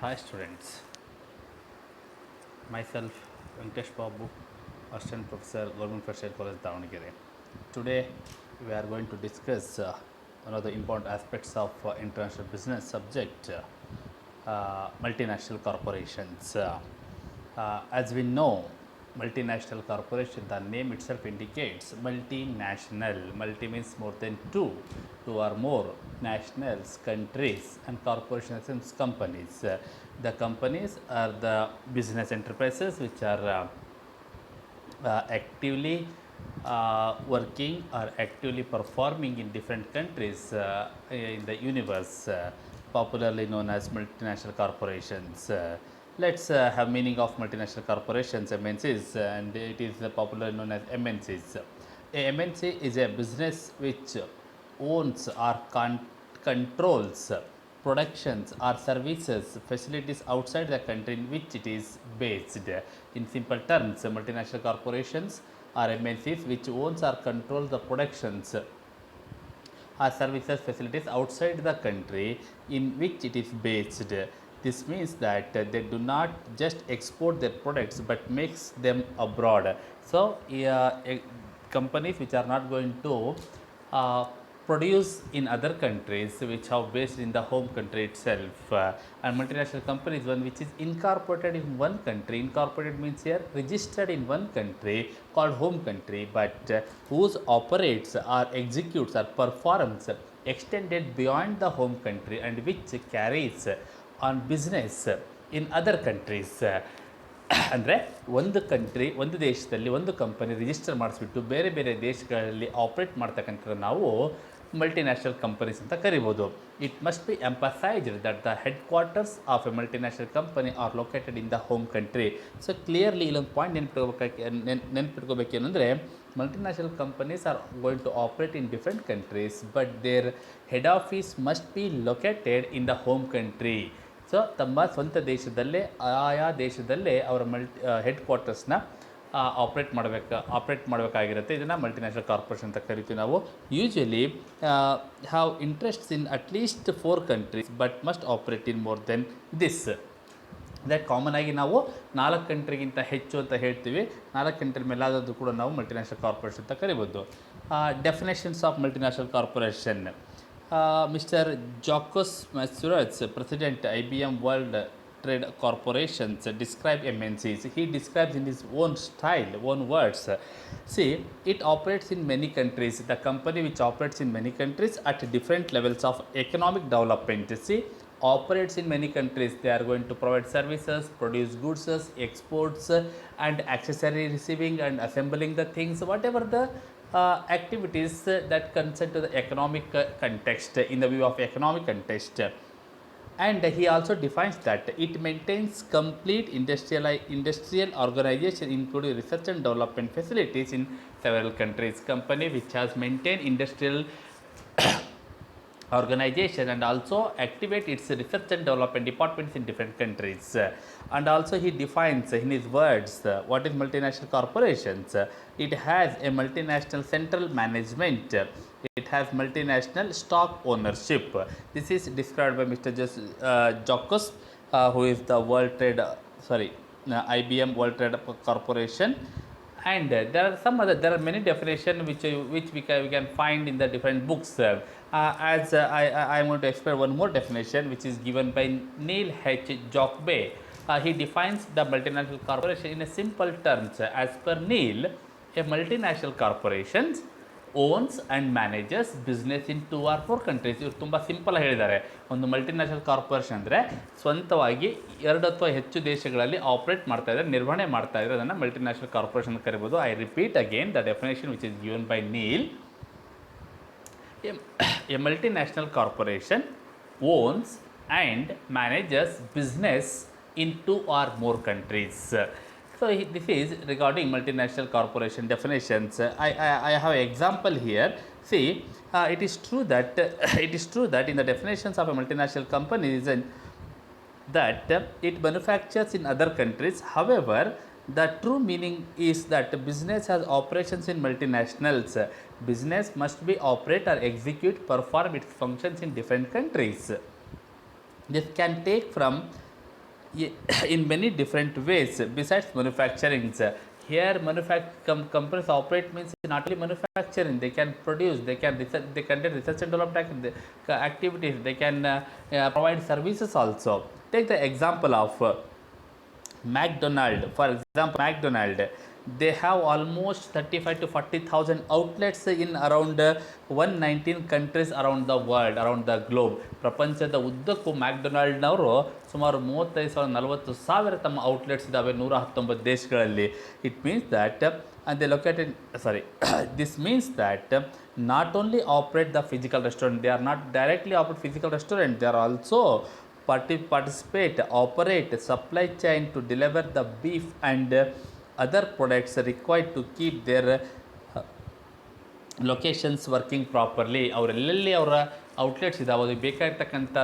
Hi students, myself Venkatesh Babu, Assistant Professor, Government First Aid College, Davangere. Today we are going to discuss one of the important aspects of international business subject, multinational corporations. As we know, multinational corporation, the name itself indicates multinational. Multi means more than two or more nationals, countries, and corporations and companies. The companies are the business enterprises which are actively working or actively performing in different countries in the universe, popularly known as multinational corporations. Let's have meaning of multinational corporations, MNCs, and it is popularly known as MNCs. A MNC is a business which owns or controls productions or services facilities outside the country in which it is based. In simple terms, multinational corporations are MNCs which owns or controls the productions or services facilities outside the country in which it is based. This means that they do not just export their products but makes them abroad. So, companies which are not going to uh, produce in other countries which are based in the home country itself, and multinational company is one which is incorporated in one country. Incorporated means here registered in one country called home country, but whose operates or executes or performs extended beyond the home country and which carries on business in other countries. ಅಂದರೆ ಒಂದು country, ಒಂದು ದೇಶದಲ್ಲಿ ಒಂದು company register ಮಾಡಿಸ್ಬಿಟ್ಟು ಬೇರೆ ಬೇರೆ ದೇಶಗಳಲ್ಲಿ operate ಮಾಡ್ತಕ್ಕಂಥ ನಾವು ಮಲ್ಟಿನ್ಯಾಷನಲ್ ಕಂಪನೀಸ್ ಅಂತ ಕರಿಬೋದು. It must be emphasized that the headquarters of a multinational company are located in the home country. So clearly ಇಲ್ಲೊಂದು ಪಾಯಿಂಟ್ ನೆನ್ಪಿಟ್ಕೋಬೇಕೇನೆಂದರೆ, multinational companies are going to operate in different countries but their head office must be located in the home country. So ತಮ್ಮ ಸ್ವಂತ ದೇಶದಲ್ಲೇ ಆಯಾ ದೇಶದಲ್ಲೇ ಅವರ head ಕ್ವಾರ್ಟರ್ಸ್ನ operate ಮಾಡಬೇಕಾಗಿರುತ್ತೆ. ಇದನ್ನು multinational corporation ಅಂತ ಕರಿತೀವಿ ನಾವು. Usually have interests in at least 4 countries but must operate in more than this. ಅದೇ ಕಾಮನ್ ಆಗಿ ನಾವು 4 ಕಂಟ್ರಿಗಿಂತ ಹೆಚ್ಚು ಅಂತ ಹೇಳ್ತೀವಿ. 4 ಕಂಟ್ರಿ ಮೇಲಾದರೂ ಕೂಡ ನಾವು ಮಲ್ಟಿನ್ಯಾಷನಲ್ ಕಾರ್ಪೊರೇಷನ್ ಅಂತ ಕರಿಬೋದು. Definitions of multinational corporation. Mr. Jacques Massurets, President IBM World Trade Corporations, describe MNCs. He describes in his own style, own words. See, it operates in many countries. The company which operates in many countries at different levels of economic development. See, operates in many countries. They are going to provide services, produce goods, exports, and accessory receiving and assembling the things, whatever the activities that concern to the economic context, in the view of economic context. And he also defines that it maintains complete industrial organization including research and development facilities in several countries. Company which has maintained industrial organization and also activate its research and development departments in different countries. And also he defines in his words what is multinational corporations. It has a multinational central management. It has multinational stock ownership. This is described by Mr. Jacques, who is the IBM World Trade Corporation. And there are many definitions which we can find in the different books. I am going to explain one more definition which is given by Neil H. Jocbay. He defines the multinational corporation in a simple terms. As per Neil, a multinational corporation owns and manages business in 2 or 4 countries. ಇವರು ತುಂಬ simple ಹೇಳಿದ್ದಾರೆ. ಒಂದು multinational corporation ಅಂದರೆ ಸ್ವಂತವಾಗಿ 2 ಅಥವಾ ಹೆಚ್ಚು ದೇಶಗಳಲ್ಲಿ operate ಮಾಡ್ತಾ ಇದ್ದಾರೆ, ನಿರ್ವಹಣೆ ಮಾಡ್ತಾ ಇದ್ದಾರೆ. ಅದನ್ನು ಮಲ್ಟಿನ್ಯಾಷನಲ್ ಕಾರ್ಪೊರೇಷನ್ ಕರಿಬೋದು. I repeat again the definition which is given by Neil. A multinational corporation owns and manages business in 2 or more countries. So this is regarding multinational corporation definitions. I have an example here. See, it is true that in the definitions of a multinational company is that it manufactures in other countries. However, the true meaning is that business has operations in multinationals. Business must be operate or perform its functions in different countries. This can take from in many different ways besides manufacturing. Here companies operate means not only manufacturing, they can produce, they can research, they conduct research and development activities, they can provide services also. Take the example of McDonald. For example, McDonald, they have almost 35 to 40,000 outlets in around 119 countries around the world, around the globe. ಪ್ರಪಂಚದ ಉದ್ದಕ್ಕೂ ಮ್ಯಾಕ್ಡೊನಾಲ್ಡ್ನವರು ಸುಮಾರು 35,000 ತಮ್ಮ outlets ಇದ್ದಾವೆ 119 ದೇಶಗಳಲ್ಲಿ. It means that and they located sorry this means that not only operate the physical restaurant, they are not directly operate physical restaurant, they are also participate, operate supply chain to deliver the beef and other products required to keep their locations working properly. ಅವರೆಲ್ಲೆಲ್ಲಿ ಅವರ outlets ಇದಾವೆ ಅದಕ್ಕೆ ಬೇಕಾಗಿರ್ತಕ್ಕಂಥ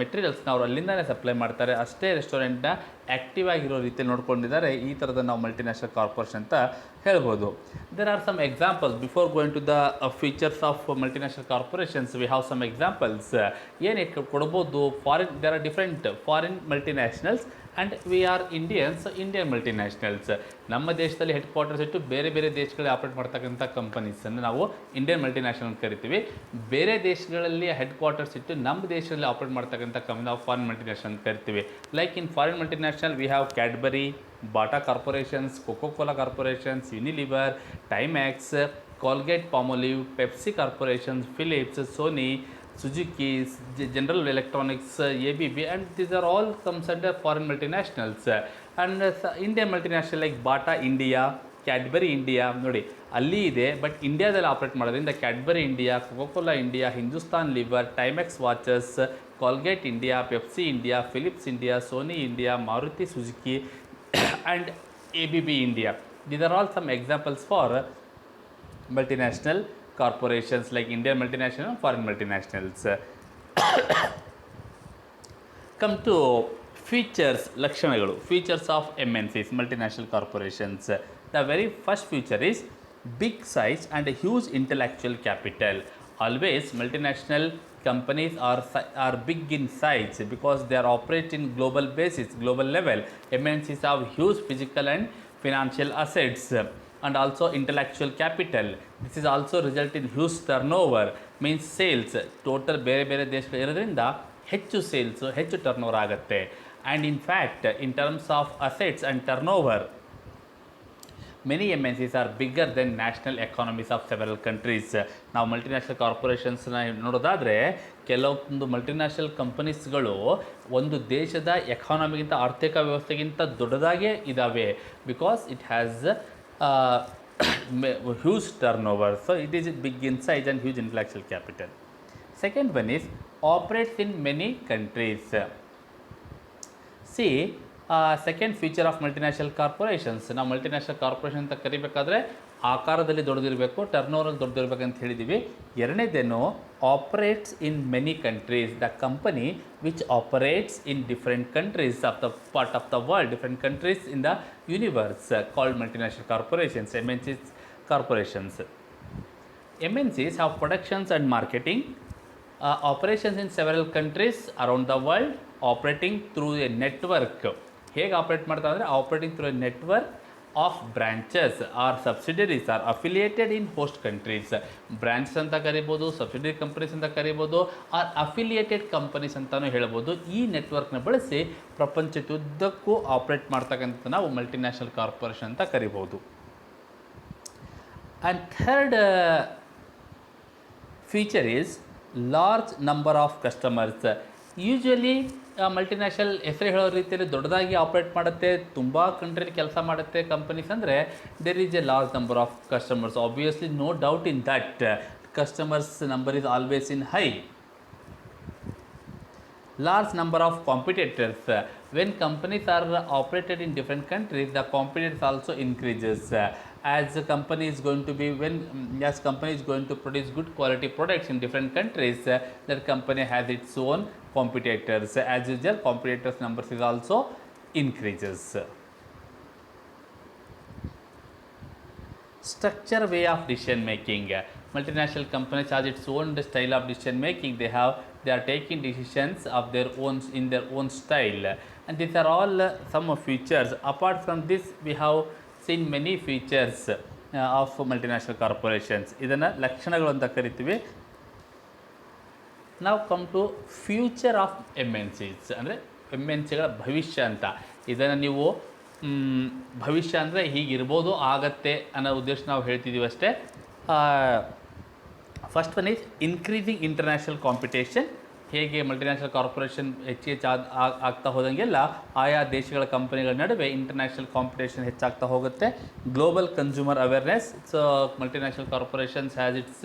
ಮೆಟೀರಿಯಲ್ಸ್ನ ಅವರು ಅಲ್ಲಿಂದಲೇ supply ಮಾಡ್ತಾರೆ. ಅಷ್ಟೇ ರೆಸ್ಟೋರೆಂಟ್ನ ಆ್ಯಕ್ಟಿವ್ ಆಗಿರೋ ರೀತಿಯಲ್ಲಿ ನೋಡ್ಕೊಂಡಿದ್ದಾರೆ. ಈ ಥರದ ನಾವು ಮಲ್ಟಿನ್ಯಾಷನಲ್ ಕಾರ್ಪೊರೇಷನ್ ಅಂತ ಹೇಳ್ಬೋದು. There are some examples before going to the features of multinational corporations. We have some examples. ಏನು ಕೊಡ್ಬೋದು? Foreign, there are different foreign multinationals and we are Indians, Indian multinationals. ನಮ್ಮ ದೇಶದಲ್ಲಿ ಹೆಡ್ ಕ್ವಾರ್ಟರ್ಸ್ ಇಟ್ಟು ಬೇರೆ ಬೇರೆ ದೇಶಗಳಲ್ಲಿ ಆಪ್ರೇಟ್ ಮಾಡ್ತಕ್ಕಂಥ ಕಂಪನೀಸನ್ನು ನಾವು ಇಂಡಿಯನ್ ಮಲ್ಟಿನ್ಯಾಷನಲ್ ಅಂತ ಕರಿತೀವಿ. ಬೇರೆ ದೇಶಗಳಲ್ಲಿ ಹೆಡ್ ಕ್ವಾರ್ಟರ್ಸ್ ಇಟ್ಟು ನಮ್ಮ ದೇಶದಲ್ಲಿ ಆಪ್ರೇಟ್ ಮಾಡ್ತಕ್ಕಂಥ ಕಂಪನಿ ನಾವು ಫಾರಿನ್ ಮಲ್ಟಿನ್ಯಾಷನಲ್ ಅಂತ ಕರಿತೀವಿ. Like in foreign multinational we have Cadbury, Bata corporations, Coca Cola corporations, Unilever, Timex, Colgate Palmolive, Pepsi Corporations, Philips, Sony, Suzuki, General Electronics, ABB, and these are all comes under foreign multinationals. And Indian multinational like Bata India, Cadbury India ನೋಡಿ ಅಲ್ಲಿ ಇದೆ, but ಇಂಡಿಯಾದಲ್ಲಿ operate ಮಾಡೋದ್ರಿಂದ Cadbury India, Coca Cola India, Hindustan Lever, Timex watches, Colgate India, Pepsi India, Philips India, Sony India, Maruti Suzuki and ABB India. These are all some examples for multinational corporations like Indian multinational and foreign multinationals. Come to features, ಲಕ್ಷಣಗಳು, features of MNCs, multinational corporations. The very first feature is big size and a huge intellectual capital. Always multinational companies are big in size because they are operating global basis, global level. MNCs have huge physical and financial assets and also intellectual capital. This is also result in huge turnover, means sales total ಬೇರೆ ಬೇರೆ ದೇಶಗಳು ಇರೋದ್ರಿಂದ ಹೆಚ್ಚು sales, ಹೆಚ್ಚು turnover ಆಗುತ್ತೆ. And in fact in terms of assets and turnover many MNCs are bigger than national economies of several countries. ನಾವು multinational ಕಾರ್ಪೊರೇಷನ್ಸ್ನ ನೋಡೋದಾದರೆ ಕೆಲವೊಂದು ಮಲ್ಟಿನ್ಯಾಷನಲ್ ಕಂಪನೀಸ್ಗಳು ಒಂದು ದೇಶದ ಎಕಾನಮಿಗಿಂತ, ಆರ್ಥಿಕ ವ್ಯವಸ್ಥೆಗಿಂತ ದೊಡ್ಡದಾಗೇ ಇದ್ದಾವೆ. Because it has huge turnover, so it is big in size and huge intellectual capital. Second one is operates in many countries. See, second feature of multinational corporations, ನಾವು multinational corporation ಅಂತ ಕರಿಬೇಕಾದ್ರೆ ಆಕಾರದಲ್ಲಿ ದೊಡ್ಡದಿರಬೇಕು, ಟರ್ನೋವರಲ್ಲಿ ದೊಡ್ಡದಿರಬೇಕಂತ ಹೇಳಿದ್ದೀವಿ. ಎರಡನೇದೇನು operates in many countries. The company which operates in different countries of the part of the world, different countries in the universe called multinational corporations, MNCs corporations. MNCs have productions and marketing, operations in several countries around the world, operating through a network. ಹೇಗೆ operate ಮಾಡ್ತಾರೆ ಅಂದರೆ operating through a network of branches or subsidiaries or affiliated in host countries. Branches ಅಂತ ಕರಿಬೋದು, subsidiary companies ಅಂತ ಕರಿಬೋದು, R affiliated companies ಅಂತಲೂ ಹೇಳ್ಬೋದು. ಈ ನೆಟ್ವರ್ಕ್ನ ಬಳಸಿ ಪ್ರಪಂಚದುದ್ದಕ್ಕೂ ಆಪ್ರೇಟ್ ಮಾಡ್ತಕ್ಕಂಥ ನಾವು ಮಲ್ಟಿನ್ಯಾಷನಲ್ ಕಾರ್ಪೊರೇಷನ್ ಅಂತ ಕರಿಬೋದು. And third feature is large number of customers. Usually multinational ಹೆಸರು ಹೇಳೋ ರೀತಿಯಲ್ಲಿ ದೊಡ್ಡದಾಗಿ ಆಪ್ರೇಟ್ ಮಾಡುತ್ತೆ, ತುಂಬ ಕಂಟ್ರಿಲಿ ಕೆಲಸ ಮಾಡುತ್ತೆ ಕಂಪನೀಸ್ ಅಂದರೆ there is a large number of customers. Obviously no doubt in that customers number is always in high. Large number of competitors. When companies are operated in different countries, the competitors also increases. As the company is going to be, as company is going to produce good quality products in different countries, that company has its own competitors. As usual, competitors numbers is also increases. Structure way of decision making. Multinational companies has its own style of decision making. They have they are taking decisions of their own in their own style, and these are all some of features. Apart from this, we have seen many features of multinational corporations. ಇದನ್ನು ಲಕ್ಷಣಗಳು ಅಂತ ಕರಿತೀವಿ. ನಾವು come to future of M N Cs, ಅಂದರೆ M N ಸಿಗಳ ಭವಿಷ್ಯ ಅಂತ. ಇದನ್ನು ನೀವು ಭವಿಷ್ಯ ಅಂದರೆ ಹೀಗಿರ್ಬೋದು, ಆಗತ್ತೆ ಅನ್ನೋ ಉದ್ದೇಶ ನಾವು ಹೇಳ್ತಿದ್ದೀವಿ ಅಷ್ಟೇ. First one is increasing international competition. ಹೇಗೆ ಮಲ್ಟಿನ್ಯಾಷನಲ್ ಕಾರ್ಪೊರೇಷನ್ ಹೆಚ್ಚು ಆಗ್ತಾ ಹೋದಂಗೆಲ್ಲ ಆಯಾ ದೇಶಗಳ ಕಂಪನಿಗಳ ನಡುವೆ ಇಂಟರ್ನ್ಯಾಷನಲ್ ಕಾಂಪಿಟೇಷನ್ ಹೆಚ್ಚಾಗ್ತಾ ಹೋಗುತ್ತೆ. Global consumer awareness. So multinational corporations has its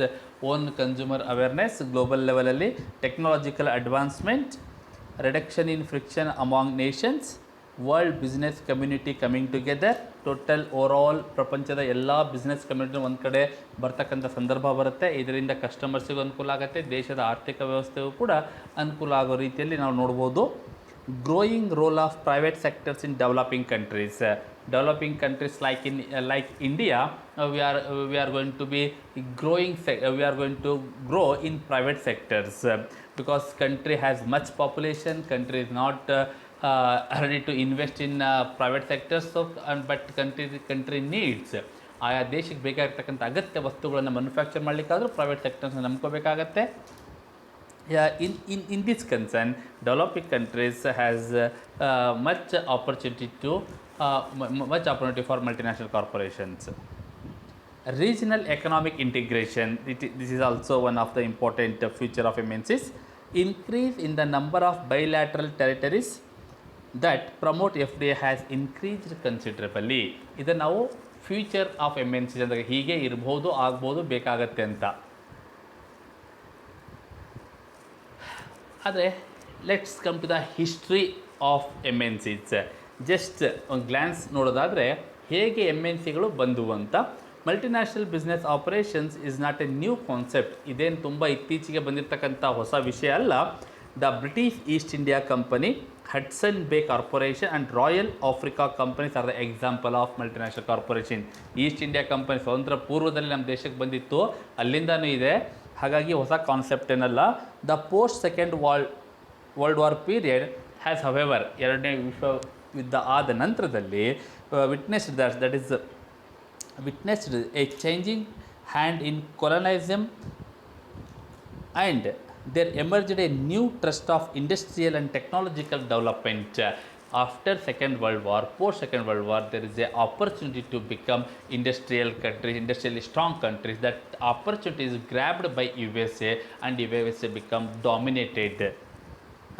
own consumer awareness global ಲೆವೆಲಲ್ಲಿ. Technological advancement, reduction in friction among nations, world business community coming together. Total overall ಪ್ರಪಂಚದ ಎಲ್ಲ ಬಿಸ್ನೆಸ್ ಕಮ್ಯುನಿಟಿ ಒಂದು ಕಡೆ ಬರ್ತಕ್ಕಂಥ ಸಂದರ್ಭ ಬರುತ್ತೆ. ಇದರಿಂದ ಕಸ್ಟಮರ್ಸಿಗೂ ಅನುಕೂಲ ಆಗುತ್ತೆ, ದೇಶದ ಆರ್ಥಿಕ ವ್ಯವಸ್ಥೆಗೂ ಕೂಡ ಅನುಕೂಲ ಆಗೋ ರೀತಿಯಲ್ಲಿ ನಾವು ನೋಡ್ಬೋದು. Growing role of private sectors in developing countries. Developing countries like India, we are going to be we are going to grow in private sectors because country has much population, country is not ready to invest in private sectors. So but country needs, ಆಯಾ ದೇಶಕ್ಕೆ ಬೇಕಾಗಿರ್ತಕ್ಕಂಥ ಅಗತ್ಯ ವಸ್ತುಗಳನ್ನು manufacture ಮಾಡಲಿಕ್ಕಾದರೂ private ಸೆಕ್ಟರ್ಸ್ನ ನಂಬ್ಕೋಬೇಕಾಗತ್ತೆ. In this concern, developing countries has much opportunity for multinational corporations. Regional economic integration, this is also one of the important future of MNCs. Increase in the number of bilateral territories that promote FDI has increased considerably. ಇದನ್ನು ನಾವು future of MNCs ಅಂದರೆ ಹೀಗೆ ಇರ್ಬೋದು, ಆಗ್ಬೋದು, ಬೇಕಾಗತ್ತೆ ಅಂತ. ಆದರೆ let's come to the history of MNCs. Just ಒಂದು ಗ್ಲ್ಯಾನ್ಸ್ ನೋಡೋದಾದರೆ ಹೇಗೆ MNCಗಳು ಬಂದವು ಅಂತ. Multinational business operations is not a new concept. ಇದೇನು ತುಂಬ ಇತ್ತೀಚೆಗೆ ಬಂದಿರತಕ್ಕಂಥ ಹೊಸ ವಿಷಯ ಅಲ್ಲ. The British East India Company, Hudson Bay Corporation and Royal Africa Companies are the example of multinational corporation. East India Company ಸ್ವತಂತ್ರ ಪೂರ್ವದಲ್ಲಿ ನಮ್ಮ ದೇಶಕ್ಕೆ ಬಂದಿತ್ತು, ಅಲ್ಲಿಂದನೂ ಇದೆ, ಹಾಗಾಗಿ ಹೊಸ ಕಾನ್ಸೆಪ್ಟ್ ಏನಲ್ಲ. The post second world war period has however, ಎರಡನೇ ವಿಶ್ವ ಯುದ್ಧ ಆದ ನಂತರದಲ್ಲಿ witnessed a changing hand in colonialism, and there emerged a new trust of industrial and technological development. After Second World War, post Second World War, there is a opportunity to become industrial countries, industrially strong countries. That opportunity is grabbed by USA, and USA become dominated.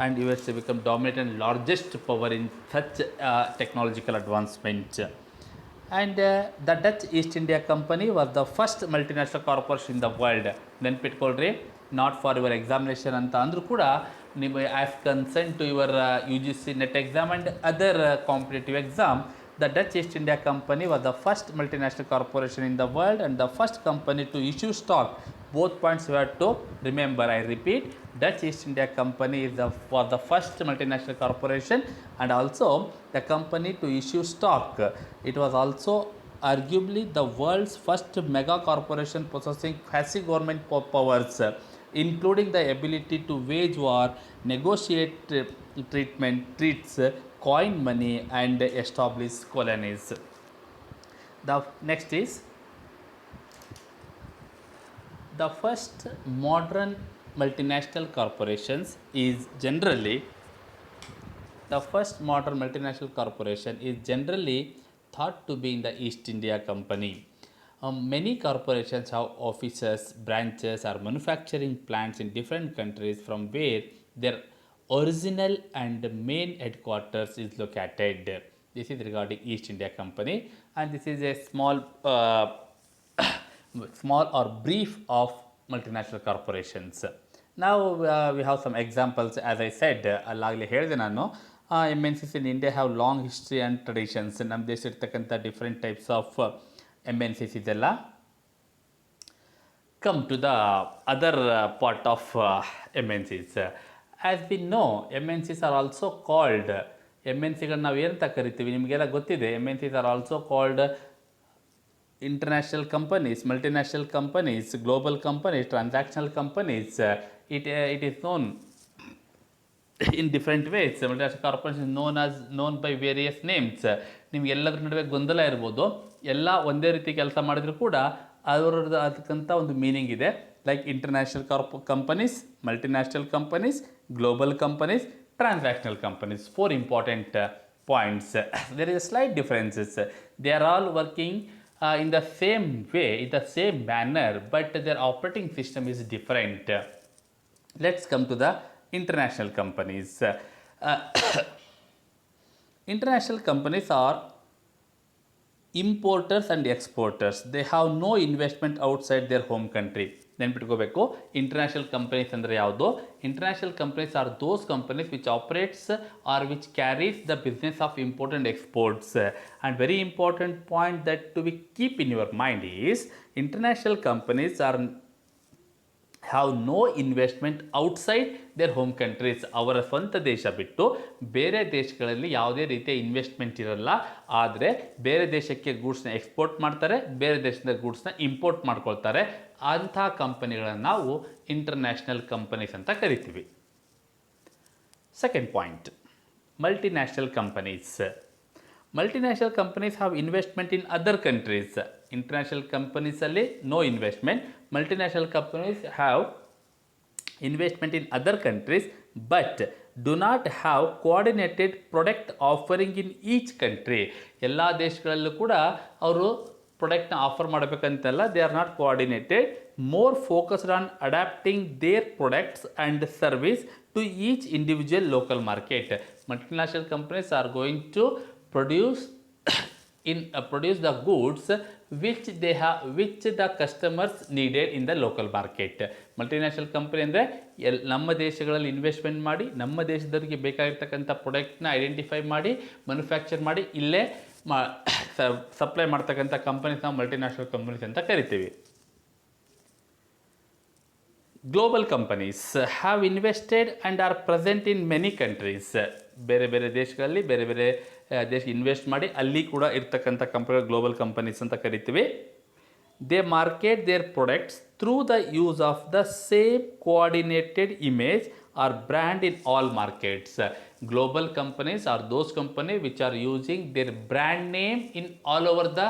And USA become dominant and largest power in such technological advancement. And the Dutch East India Company was the first multinational corporation in the world. ನೆನ್ಪಿಟ್ಕೊಳ್ರಿ, not for your examination ಅಂತ ಅಂದರೂ ಕೂಡ ನಿಮ್ಮ as concern to your UGC NET exam and other competitive exam. The Dutch East India Company was the first multinational corporation in the world and the first company to issue stock. Both points you have to remember. I repeat, Dutch East India Company was the first multinational corporation and also the company to issue stock. It was also arguably the world's first mega corporation possessing quasi government powers, including the ability to wage war, negotiate treats, coin money and establish colonies. The next is the first modern multinational corporations is generally thought to be in the East India Company. Many corporations have offices, branches or manufacturing plants in different countries from where their original and main headquarters is located. This is regarding East India Company, and this is a small or brief of multinational corporations. Now we have some examples. As I said, ಅಲ್ಲಾಗಲೇ ಹೇಳಿದೆ ನಾನು, MNCs in India have long history and traditions. ನಮ್ಮ ದೇಶ ಇರ್ತಕ್ಕಂಥ different types of MNCs ಇದೆಲ್ಲ. Come to the other part of MNCs. As we know, MNCs are also called, MNCಗಳನ್ನ ನಾವು ಏನಂತ ಕರಿತೀವಿ ನಿಮಗೆಲ್ಲ ಗೊತ್ತಿದೆ. MNCs are also called international companies, multinational companies, global companies, transactional companies. It is known in different ways. Multinational corporation is known by various names. ನಿಮ್ಗೆಲ್ಲದ್ರ ನಡುವೆ ಗೊಂದಲ ಇರ್ಬೋದು, ಎಲ್ಲ ಒಂದೇ ರೀತಿ ಕೆಲಸ ಮಾಡಿದ್ರು ಕೂಡ ಅದರದ್ದು ಅದಕ್ಕಂಥ ಒಂದು ಮೀನಿಂಗ್ ಇದೆ. Like international companies, multinational companies, global companies, transactional companies. Four important points. There is a slight differences. They are all working in the same way, in the same manner, but their operating system is different. Let's come to the international companies. International companies are importers and exporters. They have no investment outside their home country. ನೆನ್ಪಿಟ್ಕೋಬೇಕು, international companies ಅಂದರೆ ಯಾವುದು? International companies are those companies which operates or which carries the business of import and exports. And very important point that to be keep in your mind is international companies are have no investment outside their home countries. ಅವರ ಸ್ವಂತ ದೇಶ ಬಿಟ್ಟು ಬೇರೆ ದೇಶಗಳಲ್ಲಿ ಯಾವುದೇ ರೀತಿಯ investment ಇರಲ್ಲ. ಆದರೆ ಬೇರೆ ದೇಶಕ್ಕೆ ಗೂಡ್ಸ್ನ ಎಕ್ಸ್ಪೋರ್ಟ್ ಮಾಡ್ತಾರೆ, ಬೇರೆ ದೇಶದ ಗೂಡ್ಸ್ನ ಇಂಪೋರ್ಟ್ ಮಾಡ್ಕೊಳ್ತಾರೆ. ಅಂಥ ಕಂಪನಿಗಳನ್ನು ನಾವು ಇಂಟರ್ನ್ಯಾಷನಲ್ ಕಂಪನೀಸ್ ಅಂತ ಕರಿತೀವಿ. Second point, multinational companies. Multinational companies have investment in other countries. International ಕಂಪನೀಸಲ್ಲಿ no investment. Multinational companies have investment in other countries but do not have coordinated product offering in each country. ಎಲ್ಲ ದೇಶಗಳಲ್ಲೂ ಕೂಡ ಅವರು ಪ್ರಾಡಕ್ಟ್ನ offer ಮಾಡಬೇಕಂತಲ್ಲ, they are not coordinated. More focused on adapting their products and service to each individual local market. Multinational companies are going to produce the goods which the customers needed in the local market. Multinational company ಅಂದರೆ ನಮ್ಮ ದೇಶಗಳಲ್ಲಿ investment ಮಾಡಿ ನಮ್ಮ ದೇಶದವರಿಗೆ ಬೇಕಾಗಿರ್ತಕ್ಕಂಥ ಪ್ರಾಡಕ್ಟ್ನ identify ಮಾಡಿ manufacture ಮಾಡಿ ಇಲ್ಲೇ ಸಪ್ಲೈ ಮಾಡ್ತಕ್ಕಂಥ ಕಂಪನೀಸ್ ನಾವು ಮಲ್ಟಿನ್ಯಾಷನಲ್ ಕಂಪನೀಸ್ ಅಂತ ಕರಿತೀವಿ. Global companies have invested and are present in many countries. ಬೇರೆ ಬೇರೆ ದೇಶಗಳಲ್ಲಿ ಬೇರೆ ಬೇರೆ ದೇಶ ಇನ್ವೆಸ್ಟ್ ಮಾಡಿ ಅಲ್ಲಿ ಕೂಡ ಇರ್ತಕ್ಕಂಥ ಕಂಪನಿ ಗ್ಲೋಬಲ್ ಕಂಪನೀಸ್ ಅಂತ ಕರಿತೀವಿ. They market their products through the use of the same coordinated image or brand in all markets. Global companies are those company which are using their brand name in all over the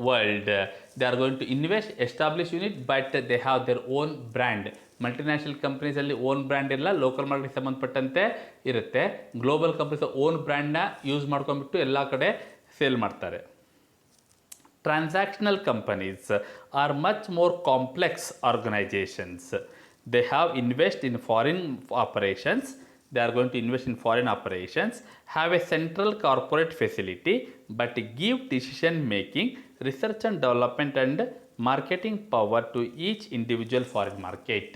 world. They are going to invest, establish unit, but they have their own brand. ಮಲ್ಟಿನ್ಯಾಷನಲ್ ಕಂಪನೀಸಲ್ಲಿ own brand ಇಲ್ಲ, local ಮಾರ್ಕೆಟ್ಗೆ ಸಂಬಂಧಪಟ್ಟಂತೆ ಇರುತ್ತೆ. Global companies own ಬ್ರ್ಯಾಂಡ್ನ use ಮಾಡ್ಕೊಂಡ್ಬಿಟ್ಟು ಎಲ್ಲ ಕಡೆ ಸೇಲ್ ಮಾಡ್ತಾರೆ. Transactional companies are much more complex organizations. They have invest in foreign operations. They are going to invest in foreign operations, have a central corporate facility, but give decision making, research and development and marketing power to each individual foreign market.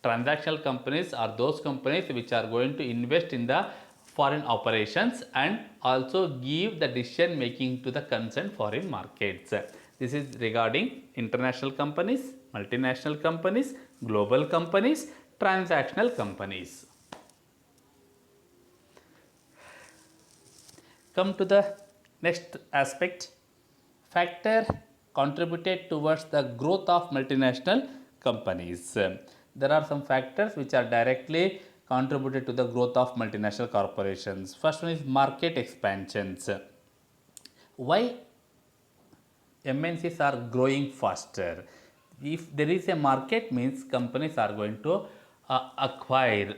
Transactional companies are those companies which are going to invest in the foreign operations and also give the decision making to the concerned foreign markets. This is regarding international companies, multinational companies, global companies, transactional companies. Come to the next aspect. Factor contributed towards the growth of multinational companies. There are some factors which are directly contributed to the growth of multinational corporations. First one is market expansions. Why MNCs are growing faster? If there is a market, means companies are going to acquire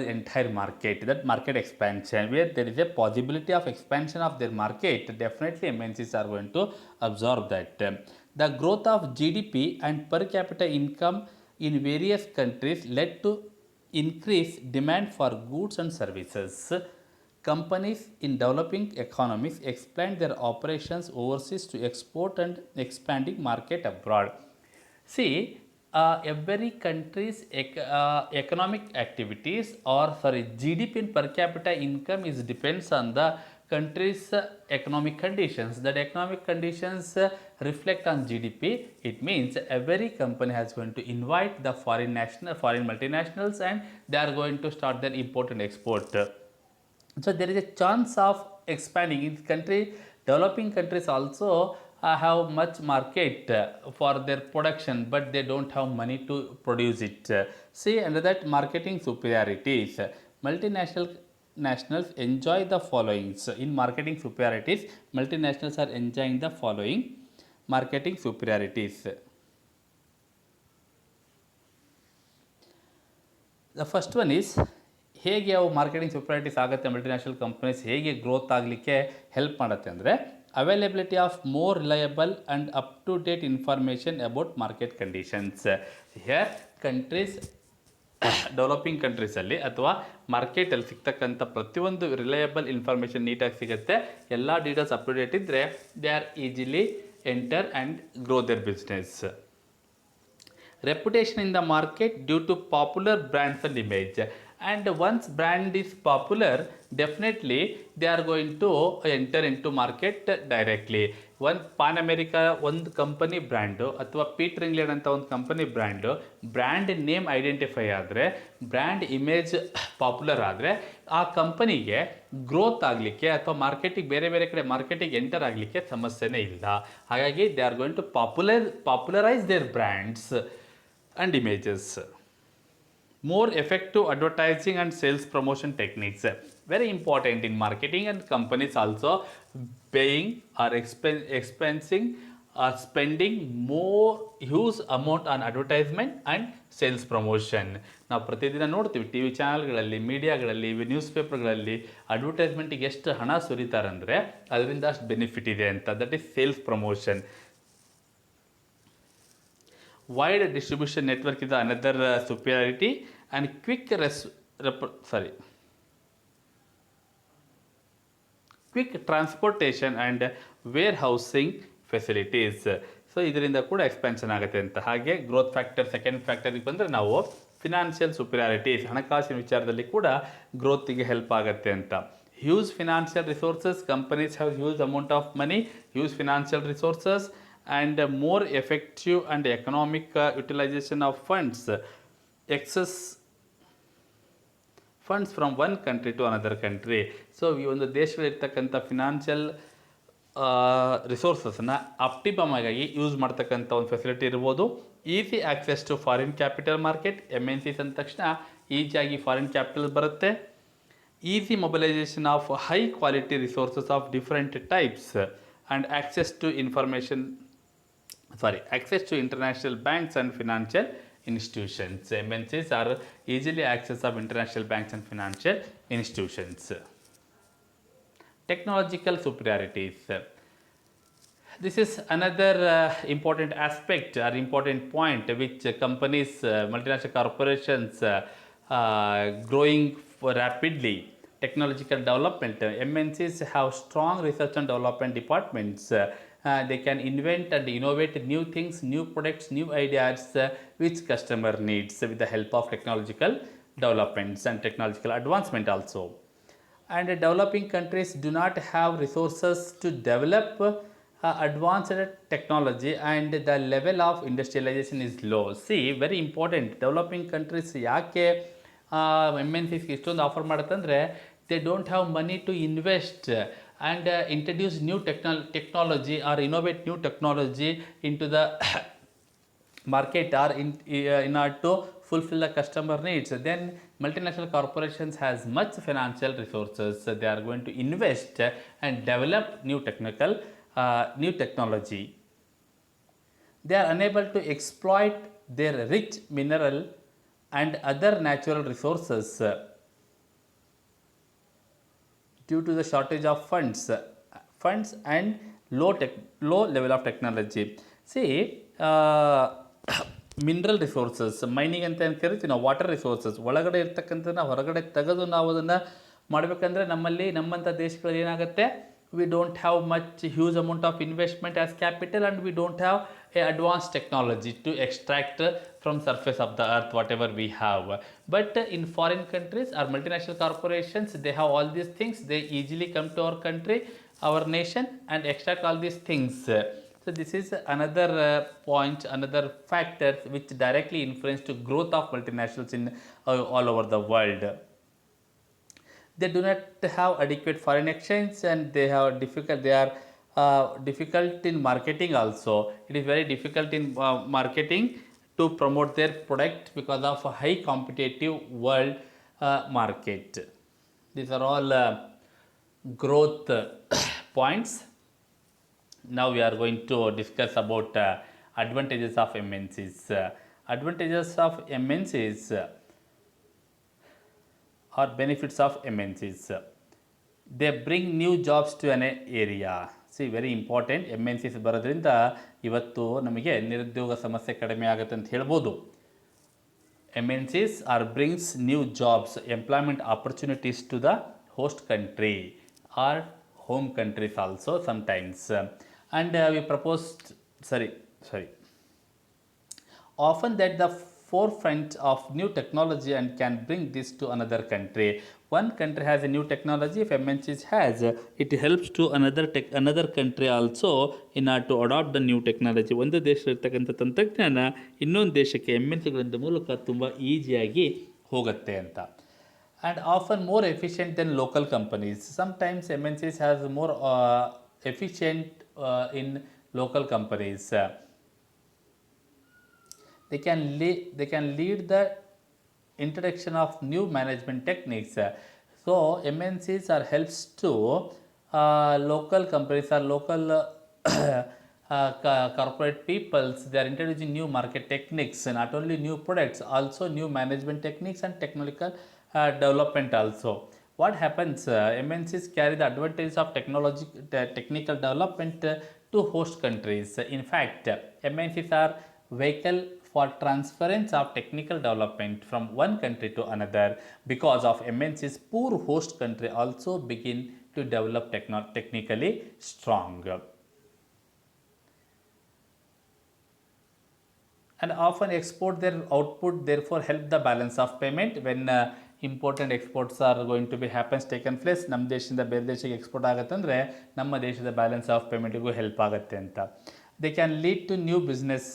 the entire market. That market expansion, where there is a possibility of expansion of their market, definitely MNCs are going to absorb that. The growth of GDP and per capita income in various countries led to increased demand for goods and services. Companies in developing economies expand their operations overseas to export and expanding market abroad. See, every country's economic activities or GDP and per capita income is depends on the country's economic conditions. That economic conditions reflect on GDP. It means every company has going to invite the foreign multinationals and they are going to start their import and export. So there is a chance of expanding in country. Developing countries also have much market for their production, but they don't have money to produce it. See, under that marketing superiorities, multinational nationals enjoy the following. So in marketing superiorities, multinationals are enjoying the following marketing superiorities. The first one is ಹೇಗೆ ಅವು marketing ಸುಪರಿಟಿಸ್ ಆಗುತ್ತೆ multinational companies ಹೇಗೆ growth ಆಗಲಿಕ್ಕೆ help ಮಾಡುತ್ತೆ ಅಂದರೆ availability of more reliable and up to date information about market conditions. Here countries developing ಕಂಟ್ರೀಸಲ್ಲಿ ಅಥವಾ ಮಾರ್ಕೆಟಲ್ಲಿ ಸಿಗ್ತಕ್ಕಂಥ ಪ್ರತಿಯೊಂದು ರಿಲಯಬಲ್ ಇನ್ಫಾರ್ಮೇಷನ್ ನೀಟಾಗಿ ಸಿಗುತ್ತೆ. ಎಲ್ಲ ಡೀಟೇಲ್ಸ್ ಅಪ್ ಟು ಡೇಟ್ ಇದ್ದರೆ they are easily enter and grow their business. Reputation in the market due to popular brands and image, and once brand is popular, definitely they are going to enter into market directly. One Pan America ಒಂದು company brand ಅಥವಾ Peter England ಅಂತ ಒಂದು company brand name identify ಆದರೆ, brand image popular ಆದರೆ ಆ ಕಂಪನಿಗೆ growth ಆಗಲಿಕ್ಕೆ ಅಥವಾ ಮಾರ್ಕೆಟಿಗೆ ಬೇರೆ ಬೇರೆ ಕಡೆ ಮಾರ್ಕೆಟಿಗೆ ಎಂಟರ್ ಆಗಲಿಕ್ಕೆ ಸಮಸ್ಯೆನೇ ಇಲ್ಲ. ಹಾಗಾಗಿ they are going to popularise their brands and images. More effective advertising and sales promotion techniques, very important in marketing, and companies also paying or expensing or spending more huge amount on advertisement and sales promotion. ನಾವು ಪ್ರತಿದಿನ ನೋಡ್ತೀವಿ T V ಚಾನಲ್ಗಳಲ್ಲಿ, ಮೀಡಿಯಾಗಳಲ್ಲಿ, news ಪೇಪರ್ಗಳಲ್ಲಿ ಅಡ್ವರ್ಟೈಸ್ಮೆಂಟಿಗೆ ಎಷ್ಟು ಹಣ ಸುರಿತಾರಂದರೆ ಅದರಿಂದ ಅಷ್ಟು benefit ಇದೆ ಅಂತ. That is sales promotion. Wide distribution network is another superiority, and quick transportation and warehousing facilities. So ಇದರಿಂದ ಕೂಡ ಎಕ್ಸ್ಪೆನ್ಷನ್ ಆಗುತ್ತೆ ಅಂತ. ಹಾಗೆ ಗ್ರೋತ್ ಫ್ಯಾಕ್ಟರ್ ಸೆಕೆಂಡ್ ಫ್ಯಾಕ್ಟರಿಗೆ ಬಂದರೆ ನಾವು ಫಿನಾನ್ಷಿಯಲ್ ಸುಪೀರಿಯಾರಿಟೀಸ್, ಹಣಕಾಸಿನ ವಿಚಾರದಲ್ಲಿ ಕೂಡ ಗ್ರೋತಿಗೆ ಹೆಲ್ಪ್ ಆಗುತ್ತೆ ಅಂತ. Huge financial resources, companies have huge amount of money, huge financial resources and more effective and economic utilization of funds, excess funds from one country to another country. So ಈ ಒಂದು ದೇಶದಲ್ಲಿರ್ತಕ್ಕಂಥ financial ರಿಸೋರ್ಸಸ್ನ optimum ಆಗಿ use ಮಾಡ್ತಕ್ಕಂಥ ಒಂದು facility ಇರ್ಬೋದು. Easy access to foreign capital market, MNCs ಅಂದ ತಕ್ಷಣ ಈಸಿಯಾಗಿ ಫಾರಿನ್ ಕ್ಯಾಪಿಟಲ್ ಬರುತ್ತೆ. Easy mobilisation of high quality resources of different types and access to international banks and financial institutions. MNCs are easily access of international banks and financial institutions. Technological superiorities. This is another important aspect or important point which companies, multinational corporations growing rapidly. Technological development. MNCs have strong research and development departments. They can invent and innovate new things, new products, new ideas which customer needs with the help of technological developments and technological advancement also. And developing countries do not have resources to develop advanced technology, and the level of industrialization is low. See, very important. Developing countries ಯಾಕೆ MNCs ಇಷ್ಟೊಂದು offer ಮಾಡುತ್ತಂದರೆ they don't have money to invest and introduce new technology or innovate new technology into the market or in order to fulfill the customer needs. Then multinational corporations has much financial resources. They are going to invest and develop new technology. They are unable to exploit their rich mineral and other natural resources due to the shortage of funds and low level of technology. See, mineral resources, mining ಅಂತ ಏನು ಕರಿತೀವಿ ನಾವು, water resources ಒಳಗಡೆ ಇರ್ತಕ್ಕಂಥದ್ದನ್ನ ಹೊರಗಡೆ ತೆಗೆದು ನಾವು ಅದನ್ನು ಮಾಡಬೇಕಂದ್ರೆ ನಮ್ಮಂಥ ದೇಶಗಳಲ್ಲಿ ಏನಾಗುತ್ತೆ, we don't have much huge amount of investment as capital, and we don't have a advanced technology to extract from surface of the earth whatever we have. But in foreign countries or multinational corporations, they have all these things. They easily come to our country, our nation, and extract all these things. So this is another point, another factor which directly influence to growth of multinationals in all over the world. They do not have adequate foreign exchange, and they are difficult in marketing also. It is very difficult in marketing to promote their product because of a high competitive world market. These are all growth points. Now we are going to discuss about advantages of MNCs. Advantages of MNCs or benefits of MNCs. They bring new jobs to an area. See very important. M N Cs ಬರೋದ್ರಿಂದ ಇವತ್ತು ನಮಗೆ ನಿರುದ್ಯೋಗ ಸಮಸ್ಯೆ ಕಡಿಮೆ ಆಗುತ್ತೆ ಅಂತ ಹೇಳ್ಬೋದು. M N Cs are brings new jobs, employment opportunities to the host country or home countries also sometimes. And we proposed often that the forefront of new technology and can bring this to another country. One country has a new technology, if MNCs has, it helps to another country also in order to adopt the new technology. ಒಂದು ದೇಶದಲ್ಲಿರ್ತಕ್ಕಂಥ ತಂತ್ರಜ್ಞಾನ ಇನ್ನೊಂದು ದೇಶಕ್ಕೆ M N ಸಿಗಳಿಂದ ಮೂಲಕ ತುಂಬ ಈಸಿಯಾಗಿ ಹೋಗುತ್ತೆ ಅಂತ. And often more efficient than local companies. Sometimes MNCs has more efficient in local companies. They can lead the introduction of new management techniques. So MNCs are helps to local companies or local corporate peoples. They are introducing new market techniques, not only new products, also new management techniques and technical development also. What happens? MNCs carry the advantage of technical development to host countries. In fact, MNCs are vehicle for transference of technical development from one country to another. Because of MNCs, poor host country also begin to develop technically strong. And often export their output, therefore help the balance of payment. When important exports are going to be happens taken place, ನಮ್ಮ ದೇಶದಿಂದ ಬೇರೆ ದೇಶಕ್ಕೆ export ಆಗುತ್ತಂದರೆ ನಮ್ಮ ದೇಶದ balance of ಪೇಮೆಂಟಿಗೂ help ಆಗುತ್ತೆ ಅಂತ. They can lead to new business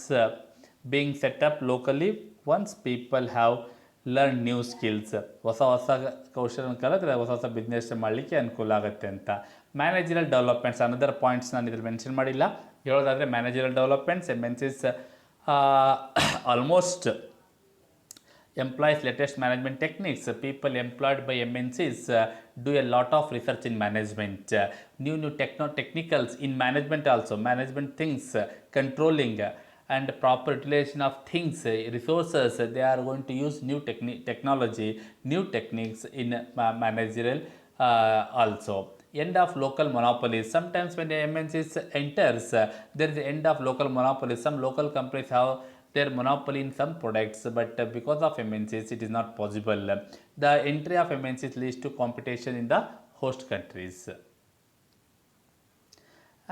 being set up locally once people have learned new skills. ಹೊಸ ಕೌಶಲ್ಯ ಕಲಿತ್ರೆ ಹೊಸ ಬಿಸ್ನೆಸ್ ಮಾಡಲಿಕ್ಕೆ ಅನುಕೂಲ ಆಗುತ್ತೆ ಅಂತ. ಮ್ಯಾನೇಜರಲ್ ಡೆವಲಪ್ಮೆಂಟ್ಸ್ ಅನದರ್ ಪಾಯಿಂಟ್ಸ್ ನಾನು ಇದ್ರಲ್ಲಿ ಮೆನ್ಷನ್ ಮಾಡಿಲ್ಲ. ಹೇಳೋದಾದರೆ managerial developments, MNCs almost employs latest management techniques. People employed by MNCs do a lot of research in management, new technicals in management also, management things, controlling and proper utilization of things, resources. They are going to use new technology, new techniques in managerial also. End of local monopolies. Sometimes when the MNCs enters, there is the end of local monopolies. Some local companies have their monopoly in some products, but because of MNCs it is not possible. The entry of MNCs leads to competition in the host countries.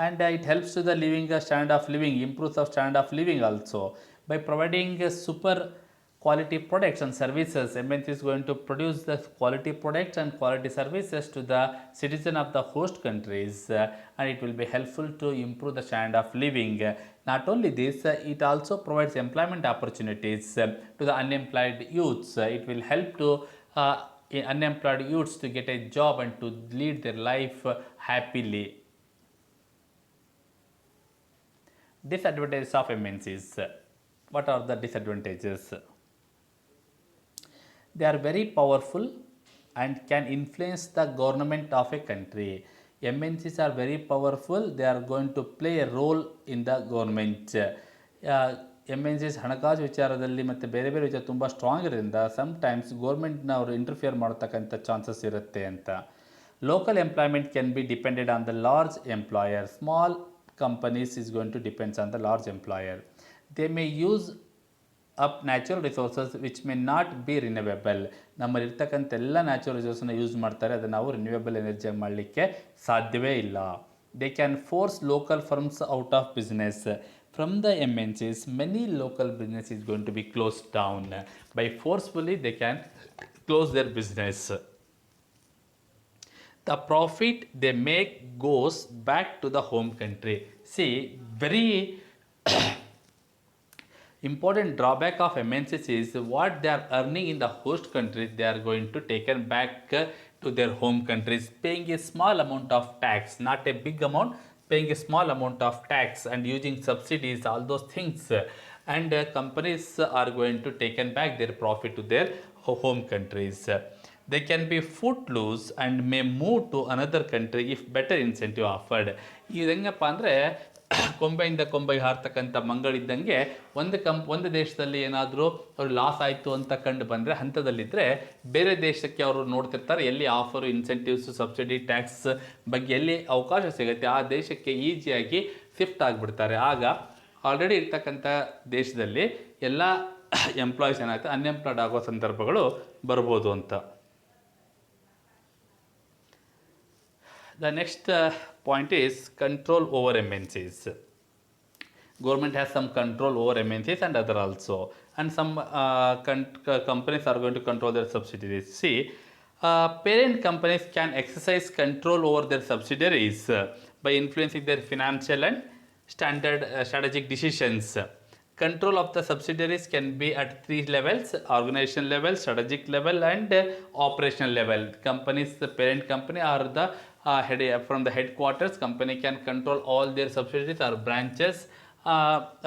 And it helps to the standard of living, improves the standard of living also. By providing super quality products and services, MNC is going to produce the quality products and quality services to the citizen of the host countries, and it will be helpful to improve the standard of living. Not only this, it also provides employment opportunities to the unemployed youths. It will help to unemployed youths to get a job and to lead their life happily. Disadvantages of MNCs. What are the disadvantages? They are very powerful and can influence the government of a country. MNCs are very powerful. They are going to play a role in the government. MNCs ಹಣಕಾಸು ವಿಚಾರದಲ್ಲಿ ಮತ್ತು ಬೇರೆ ಬೇರೆ ವಿಚಾರ ತುಂಬ strong ಇರೋದ್ರಿಂದ sometimes ಗೌರ್ಮೆಂಟ್ನವರು interfere ಮಾಡತಕ್ಕಂಥ chances ಇರುತ್ತೆ ಅಂತ. Local employment can be depended on the large employer. Small companies is going to depend on the large employer. They may use up natural resources which may not be renewable. ನಮ್ಮಲ್ಲಿ ಇರ್ತಕ್ಕಂಥ ಎಲ್ಲ natural ರಿಸೋರ್ಸನ್ನ use ಮಾಡ್ತಾರೆ, ಅದನ್ನು ನಾವು renewable energy ಮಾಡಲಿಕ್ಕೆ ಸಾಧ್ಯವೇ ಇಲ್ಲ. They can force local firms out of business. From the MNCs, many local business is going to be closed down. By forcefully they can close their business. The profit they make goes back to the home country. See, very important drawback of MNCs is what they are earning in the host country, they are going to take back to their home countries, paying a small amount of tax, not a big amount, paying a small amount of tax and using subsidies, all those things, and companies are going to taken back their profit to their home countries. They can be footloose and may move to another country if better incentive offered. ಇದು ಹೆಂಗಪ್ಪ ಅಂದರೆ ಕೊಂಬೆಯಿಂದ ಕೊಂಬೆಗೆ ಹಾರ್ತಕ್ಕಂಥ ಮಂಗಳಿದ್ದಂಗೆ ಒಂದು ದೇಶದಲ್ಲಿ ಏನಾದರೂ ಅವ್ರು loss ಆಯಿತು ಅಂತ ಕಂಡು ಬಂದರೆ ಹಂತದಲ್ಲಿದ್ದರೆ ಬೇರೆ ದೇಶಕ್ಕೆ ಅವರು ನೋಡ್ತಿರ್ತಾರೆ ಎಲ್ಲಿ ಆಫರು ಇನ್ಸೆಂಟಿವ್ಸು ಸಬ್ಸಿಡಿ ಟ್ಯಾಕ್ಸ್ ಬಗ್ಗೆ ಎಲ್ಲಿ ಅವಕಾಶ ಸಿಗುತ್ತೆ ಆ ದೇಶಕ್ಕೆ ಈಸಿಯಾಗಿ ಶಿಫ್ಟ್ ಆಗಿಬಿಡ್ತಾರೆ. ಆಗ ಆಲ್ರೆಡಿ ಇರ್ತಕ್ಕಂಥ ದೇಶದಲ್ಲಿ ಎಲ್ಲ ಎಂಪ್ಲಾಯೀಸ್ ಏನಾಗುತ್ತೆ ಅನ್ಎಂಪ್ಲಾಯ್ಡ್ ಆಗೋ ಸಂದರ್ಭಗಳು ಬರ್ಬೋದು ಅಂತ. The next point is control over MNCs. Government has some control over MNCs and other also, and some companies are going to control their subsidiaries. See, parent companies can exercise control over their subsidiaries by influencing their financial and strategic decisions. Control of the subsidiaries can be at 3 levels: organization level, strategic level, and operational level. Companies, the parent company or the from the headquarters, company can control all their subsidiaries or branches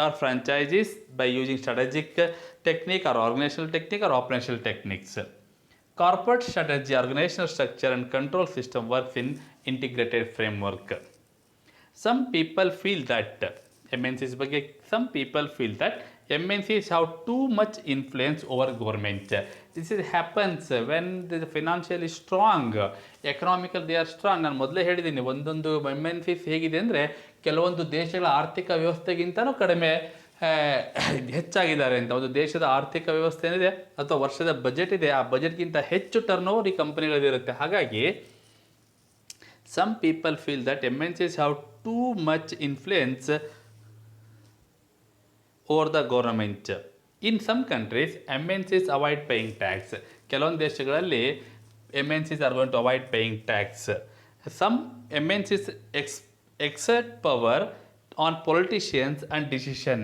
or franchises by using strategic technique or organizational technique or operational techniques. Corporate strategy, organizational structure and control system works in integrated framework. Some people feel that MNCs ಬಗ್ಗೆ some people feel that MNCs have too much influence over government. This is happens when the financially strong, economical they are strong. ನಾನು ಮೊದಲೇ ಹೇಳಿದ್ದೀನಿ ಒಂದೊಂದು MNCs ಹೇಗಿದೆ ಅಂದರೆ ಕೆಲವೊಂದು ದೇಶಗಳ ಆರ್ಥಿಕ ವ್ಯವಸ್ಥೆಗಿಂತನೂ ಕಡಿಮೆ ಹೆಚ್ಚಾಗಿದ್ದಾರೆ ಅಂತ. ಒಂದು ದೇಶದ ಆರ್ಥಿಕ ವ್ಯವಸ್ಥೆ ಏನಿದೆ ಅಥವಾ ವರ್ಷದ ಬಜೆಟ್ ಇದೆ ಆ ಬಜೆಟ್ಗಿಂತ ಹೆಚ್ಚು ಟರ್ನ್ ಓವರ್ ಈ ಕಂಪನಿಗಳದಿರುತ್ತೆ. ಹಾಗಾಗಿ some people feel that MNCs have too much influence over the government. In some countries, MNCs avoid paying tax. ಕೆಲವೊಂದು ದೇಶಗಳಲ್ಲಿ MNCs are going to avoid paying tax. Some MNCs exert power on politicians and decision,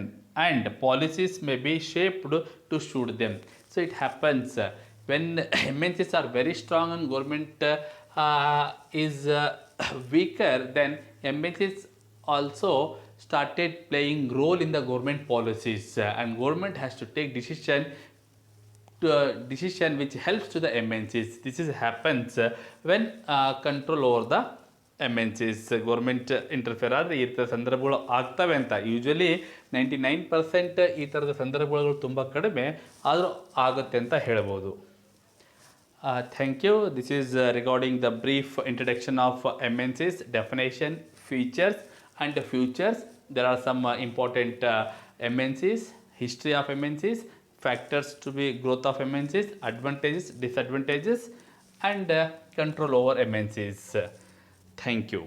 and policies may be shaped to suit them. So it happens when MNCs are very strong and government is weaker, then MNCs also started playing role in the government policies, and government has to take decision which helps to the MNCs. This is happens when control over the MNCs, government interfere ಆದರೆ ಈ ಥರ ಸಂದರ್ಭಗಳು ಆಗ್ತವೆ ಅಂತ. Usually 99% ಈ ಥರದ ಸಂದರ್ಭಗಳು ತುಂಬ ಕಡಿಮೆ ಆದರೂ ಆಗುತ್ತೆ ಅಂತ ಹೇಳ್ಬೋದು. Thank you. This is regarding the brief introduction of MNCs, definition, features and futures. There are some important MNCs, history of MNCs, factors to be growth of MNCs, advantages, disadvantages and control over MNCs. Thank you.